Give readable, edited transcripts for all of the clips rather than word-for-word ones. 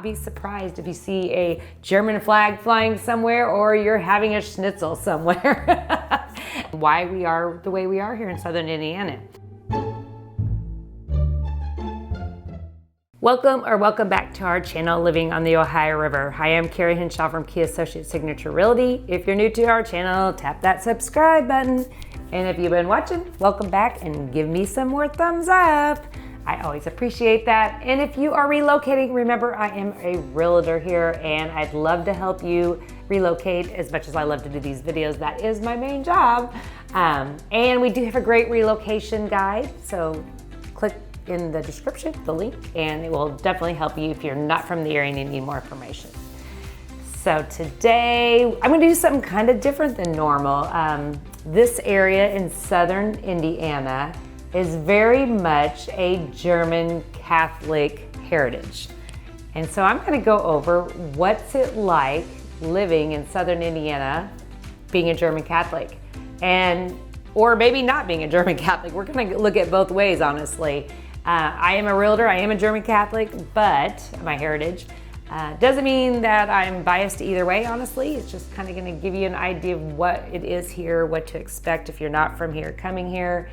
Be surprised if you see a German flag flying somewhere or you're having a schnitzel somewhere. Why we are the way we are here in Southern Indiana. Welcome back to our channel, Living on the Ohio River. Hi, I'm Carrie Henshaw from Key Associate Signature Realty. If you're new to our channel, tap that subscribe button. And if you've been watching, welcome back and give me some more thumbs up. I always appreciate that. And if you are relocating, remember I am a realtor here and I'd love to help you relocate as much as I love to do these videos. That is my main job. And we do have a great relocation guide. So click in the description, the link, and it will definitely help you if you're not from the area and you need more information. So today, I'm gonna do something kind of different than normal. This area in Southern Indiana is very much a German Catholic heritage. And so I'm gonna go over what's it like living in Southern Indiana, being a German Catholic, or maybe not being a German Catholic. We're gonna look at both ways, honestly. I am a realtor, I am a German Catholic, but my heritage doesn't mean that I'm biased either way, honestly. It's just kind of gonna give you an idea of what it is here, what to expect if you're not from here, coming here.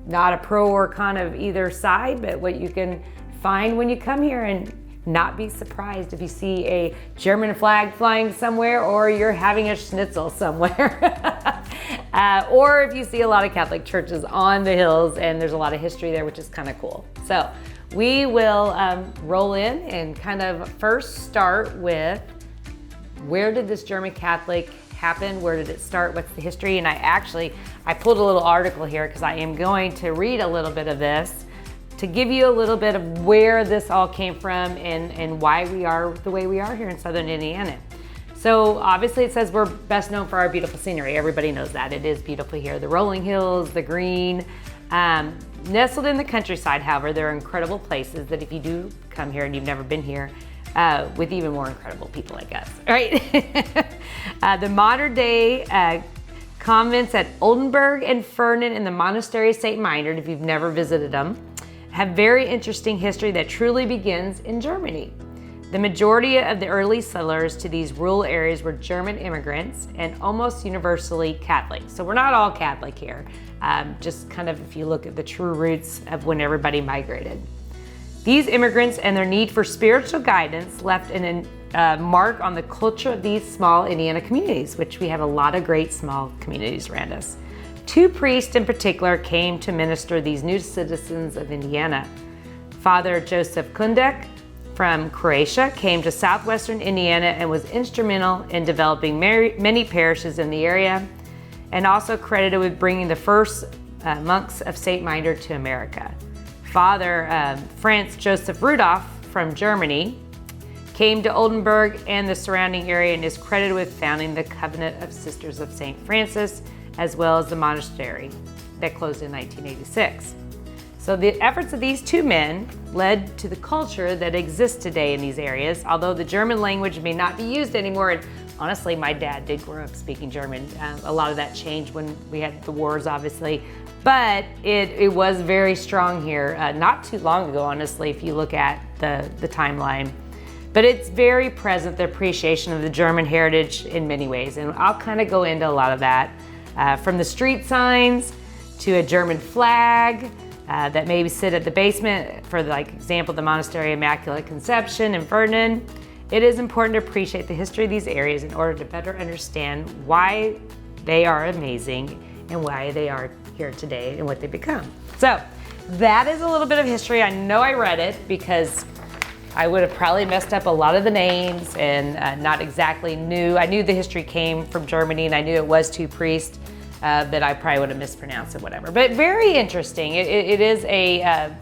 Not a pro or con of either side, but what you can find when you come here, and not be surprised if you see a German flag flying somewhere or you're having a schnitzel somewhere. Or if you see a lot of Catholic churches on the hills and there's a lot of history there, which is kind of cool. So we will roll in and kind of first start with, where did this German Catholic happen? Where did it start? What's the history? And I pulled a little article here because I am going to read a little bit of this to give you a little bit of where this all came from and why we are the way we are here in Southern Indiana. So obviously it says we're best known for our beautiful scenery. Everybody knows that. It is beautiful here. The rolling hills, the green. Nestled in the countryside, however, there are incredible places that if you do come here and you've never been here, with even more incredible people like us, right? The modern day convents at Oldenburg and Fernen and the monastery of St. Meinrad, if you've never visited them, have very interesting history that truly begins in Germany. The majority of the early settlers to these rural areas were German immigrants and almost universally Catholic. So we're not all Catholic here, just kind of if you look at the true roots of when everybody migrated. These immigrants and their need for spiritual guidance left a mark on the culture of these small Indiana communities, which we have a lot of great small communities around us. Two priests in particular came to minister these new citizens of Indiana. Father Joseph Kundek from Croatia came to southwestern Indiana and was instrumental in developing many parishes in the area, and also credited with bringing the first monks of St. Meinrad to America. Father Franz Joseph Rudolph from Germany came to Oldenburg and the surrounding area and is credited with founding the Covenant of Sisters of St. Francis, as well as the monastery that closed in 1986. So the efforts of these two men led to the culture that exists today in these areas, although the German language may not be used anymore. And honestly, my dad did grow up speaking German. A lot of that changed when we had the wars, obviously. But it was very strong here, not too long ago, honestly, if you look at the timeline. But it's very present, the appreciation of the German heritage in many ways. And I'll kind of go into a lot of that, from the street signs to a German flag that maybe sit at the basement, for like example, the Monastery of Immaculate Conception in Vernon. It is important to appreciate the history of these areas in order to better understand why they are amazing and why they are here today and what they become. So that is a little bit of history. I know I read it because I would have probably messed up a lot of the names and not exactly knew. I knew the history came from Germany and I knew it was two priests, but I probably would have mispronounced it, whatever. But very interesting. It is a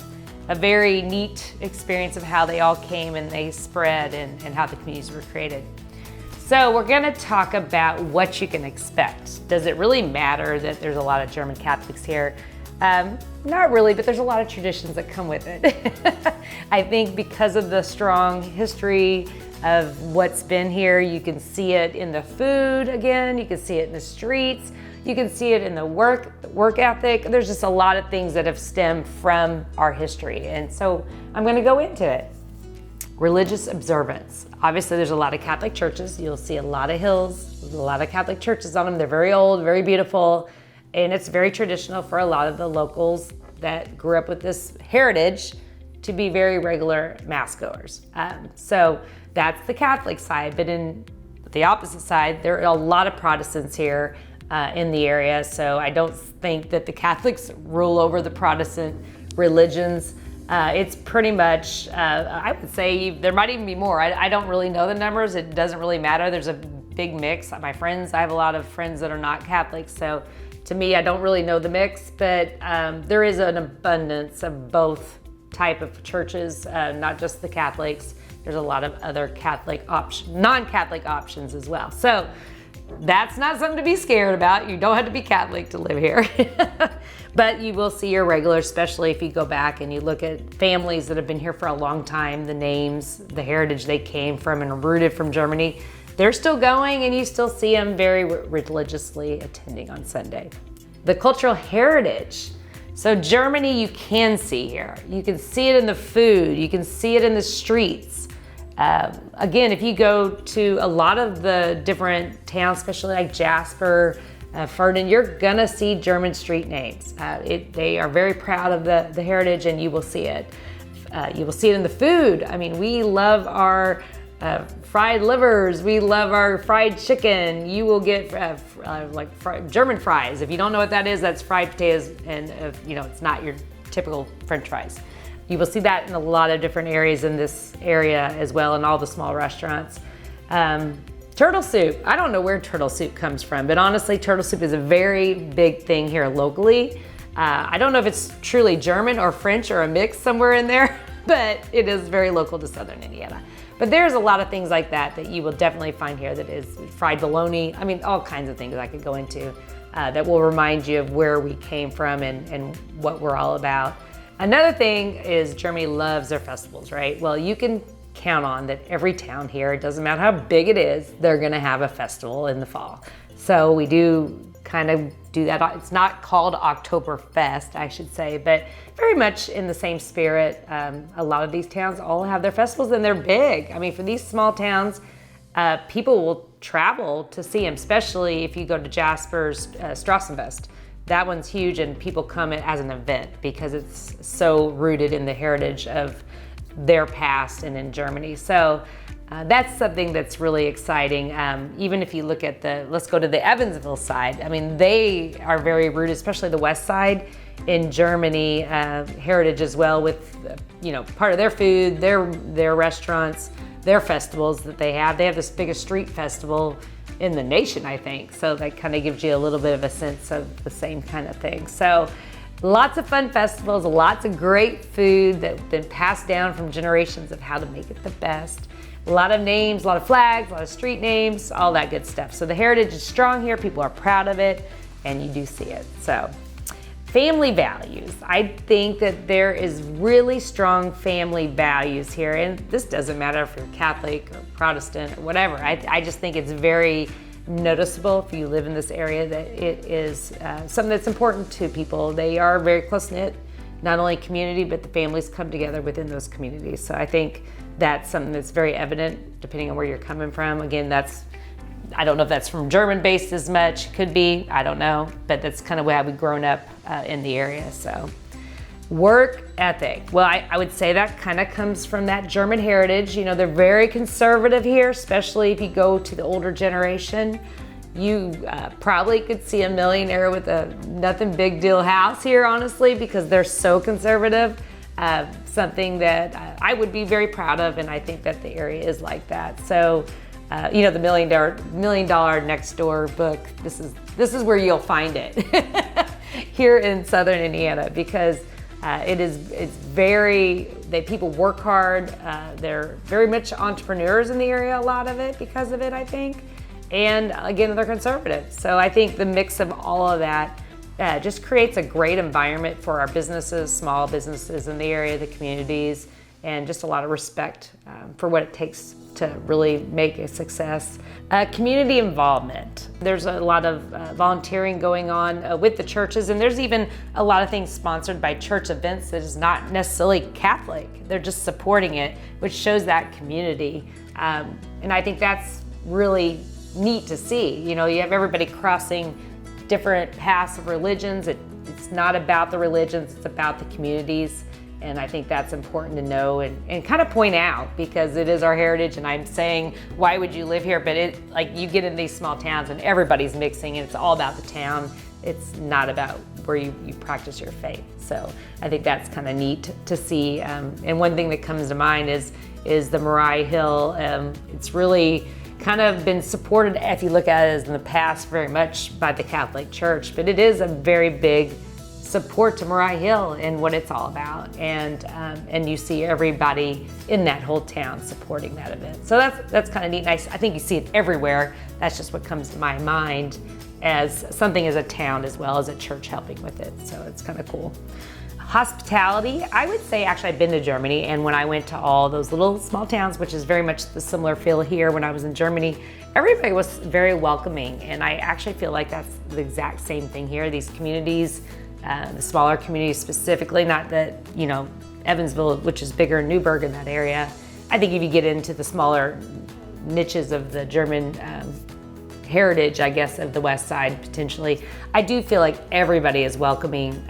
very neat experience of how they all came and they spread and how the communities were created. So we're gonna talk about what you can expect. Does it really matter that there's a lot of German Catholics here? Not really, but there's a lot of traditions that come with it. I think because of the strong history of what's been here, you can see it in the food again, you can see it in the streets, you can see it in the work ethic. There's just a lot of things that have stemmed from our history. And so I'm gonna go into it. Religious observance. Obviously, there's a lot of Catholic churches. You'll see a lot of hills, a lot of Catholic churches on them. They're very old, very beautiful, and it's very traditional for a lot of the locals that grew up with this heritage to be very regular mass goers. So that's the Catholic side, but in the opposite side, there are a lot of Protestants here in the area, so I don't think that the Catholics rule over the Protestant religions. It's pretty much, I would say there might even be more. I don't really know the numbers. It doesn't really matter. There's a big mix. I have a lot of friends that are not Catholic, so to me, I don't really know the mix, but there is an abundance of both type of churches, not just the Catholics. There's a lot of other non-Catholic options as well. So that's not something to be scared about. You don't have to be Catholic to live here. But you will see your regulars, especially if you go back and you look at families that have been here for a long time, the names, the heritage they came from and are rooted from Germany. They're still going, and you still see them very religiously attending on Sunday. The cultural heritage. So Germany, you can see here. You can see it in the food. You can see it in the streets. Again, if you go to a lot of the different towns, especially like Jasper, Ferdinand, you're gonna see German street names. They are very proud of the heritage, and you will see it. You will see it in the food. I mean, we love our fried livers. We love our fried chicken. You will get German fries. If you don't know what that is, that's fried potatoes, and it's not your typical French fries. You will see that in a lot of different areas in this area as well, in all the small restaurants. Turtle soup. I don't know where turtle soup comes from, but honestly, turtle soup is a very big thing here locally. I don't know if it's truly German or French or a mix somewhere in there, but it is very local to Southern Indiana. But there's a lot of things like that you will definitely find here that is fried bologna. I mean, all kinds of things I could go into that will remind you of where we came from and what we're all about. Another thing is Germany loves their festivals, right? Well, you can count on that every town here, it doesn't matter how big it is, they're gonna have a festival in the fall. So we do kind of do that. It's not called Oktoberfest, I should say, but very much in the same spirit. A lot of these towns all have their festivals, and they're big. I mean, for these small towns, people will travel to see them, especially if you go to Jasper's Strassenfest. That one's huge, and people come as an event because it's so rooted in the heritage of their past and in Germany. So that's something that's really exciting. Even if you look at let's go to the Evansville side. I mean, they are very rooted, especially the west side, in Germany heritage as well, with part of their food, their restaurants, their festivals that they have. They have this biggest street festival in the nation, I think. So that kind of gives you a little bit of a sense of the same kind of thing. So lots of fun festivals, lots of great food that's been passed down from generations of how to make it the best. A lot of names, a lot of flags, a lot of street names, all that good stuff. So the heritage is strong here, people are proud of it, and you do see it. So family values. I think that there is really strong family values here, and this doesn't matter if you're Catholic or Protestant or whatever. I just think it's very noticeable if you live in this area that it is something that's important to people. They are very close-knit, not only community, but the families come together within those communities. So I think that's something that's very evident depending on where you're coming from. Again, I don't know if that's from German-based as much, could be, I don't know, but that's kind of how we've grown up in the area. So work ethic. Well, I would say that kind of comes from that German heritage. They're very conservative here, especially if you go to the older generation. You probably could see a millionaire with a nothing big deal house here, honestly, because they're so conservative. Something that I would be very proud of, and I think that the area is like that. So, the $1 Million Next Door book, this is where you'll find it here in Southern Indiana, because people work hard. They're very much entrepreneurs in the area, a lot of it because of it, I think. And again, they're conservative. So I think the mix of all of that just creates a great environment for our businesses, small businesses in the area, the communities, and just a lot of respect for what it takes to really make a success. Community involvement. There's a lot of volunteering going on with the churches, and there's even a lot of things sponsored by church events that is not necessarily Catholic. They're just supporting it, which shows that community. And I think that's really neat to see. You know, you have everybody crossing different paths of religions. It's not about the religions, it's about the communities. And I think that's important to know and kind of point out, because it is our heritage. And I'm saying, why would you live here? But like, you get in these small towns and everybody's mixing, and it's all about the town. It's not about where you practice your faith. So I think that's kind of neat to see. And one thing that comes to mind is the Moriah Hill. It's really kind of been supported, if you look at it as in the past, very much by the Catholic Church, but it is a very big support to Moriah Hill and what it's all about. And you see everybody in that whole town supporting that event. So that's kind of neat. I think you see it everywhere. That's just what comes to my mind as something as a town as well as a church helping with it. So it's kind of cool. Hospitality, I would say, actually I've been to Germany, and when I went to all those little small towns, which is very much the similar feel here when I was in Germany, everybody was very welcoming, and I actually feel like that's the exact same thing here. These communities, the smaller communities specifically, not that, you know, Evansville, which is bigger, Newburgh in that area. I think if you get into the smaller niches of the German heritage, I guess, of the West Side potentially, I do feel like everybody is welcoming.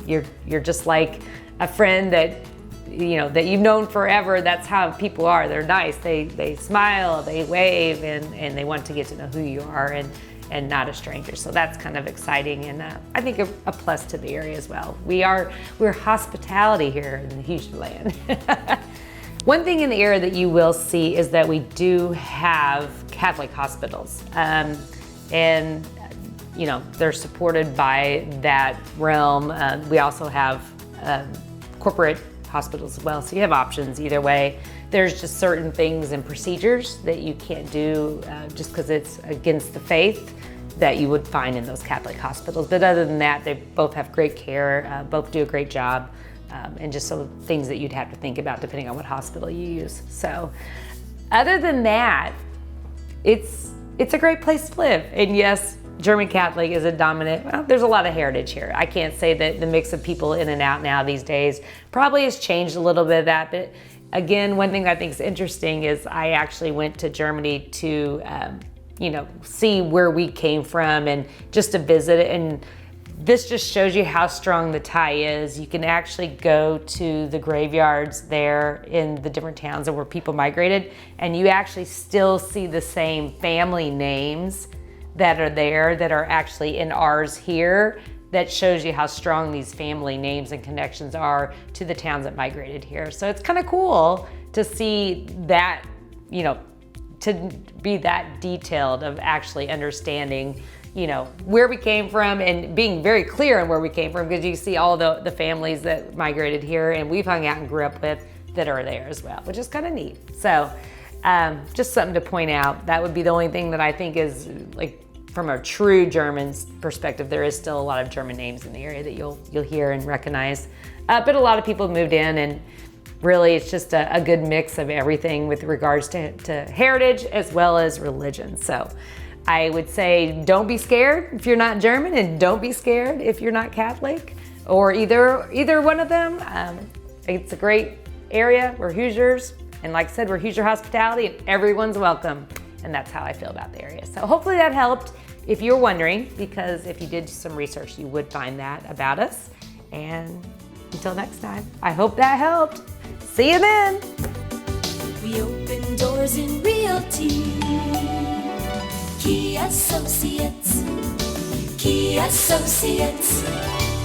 You're just like a friend that, you know, that you've known forever. That's how people are. They're nice. They smile, they wave, and they want to get to know who you are and not a stranger. So that's kind of exciting, and I think a plus to the area as well. We're hospitality here in the Houston land. One thing in the area that you will see is that we do have Catholic hospitals, and you know, they're supported by that realm. We also have corporate hospitals as well, so you have options either way. There's just certain things and procedures that you can't do just because it's against the faith that you would find in those Catholic hospitals. But other than that, they both have great care, both do a great job, and just some things that you'd have to think about depending on what hospital you use. So other than that, it's a great place to live. And yes, German Catholic is a dominant, well, there's a lot of heritage here. I can't say that the mix of people in and out now these days probably has changed a little bit of that, but again, one thing I think is interesting is I actually went to Germany to, you know, see where we came from and just to visit it. And this just shows you how strong the tie is. You can actually go to the graveyards there in the different towns where people migrated, and you actually still see the same family names that are there that are actually in ours here. That shows you how strong these family names and connections are to the towns that migrated here. So it's kind of cool to see that, you know, to be that detailed of actually understanding, you know, where we came from and being very clear on where we came from, because you see all the families that migrated here and we've hung out and grew up with that are there as well, which is kind of neat. So just something to point out. That would be the only thing that I think is, like, from a true German perspective, there is still a lot of German names in the area that you'll hear and recognize. But a lot of people moved in, and really it's just a good mix of everything with regards to heritage as well as religion. So I would say don't be scared if you're not German, and don't be scared if you're not Catholic, or either one of them. It's a great area. We're Hoosiers, and like I said, we're Hoosier hospitality, and everyone's welcome. And that's how I feel about the area. So hopefully that helped if you're wondering, because if you did some research, you would find that about us. And until next time, I hope that helped. See you then. We open doors in realty. Key Associates. Key Associates.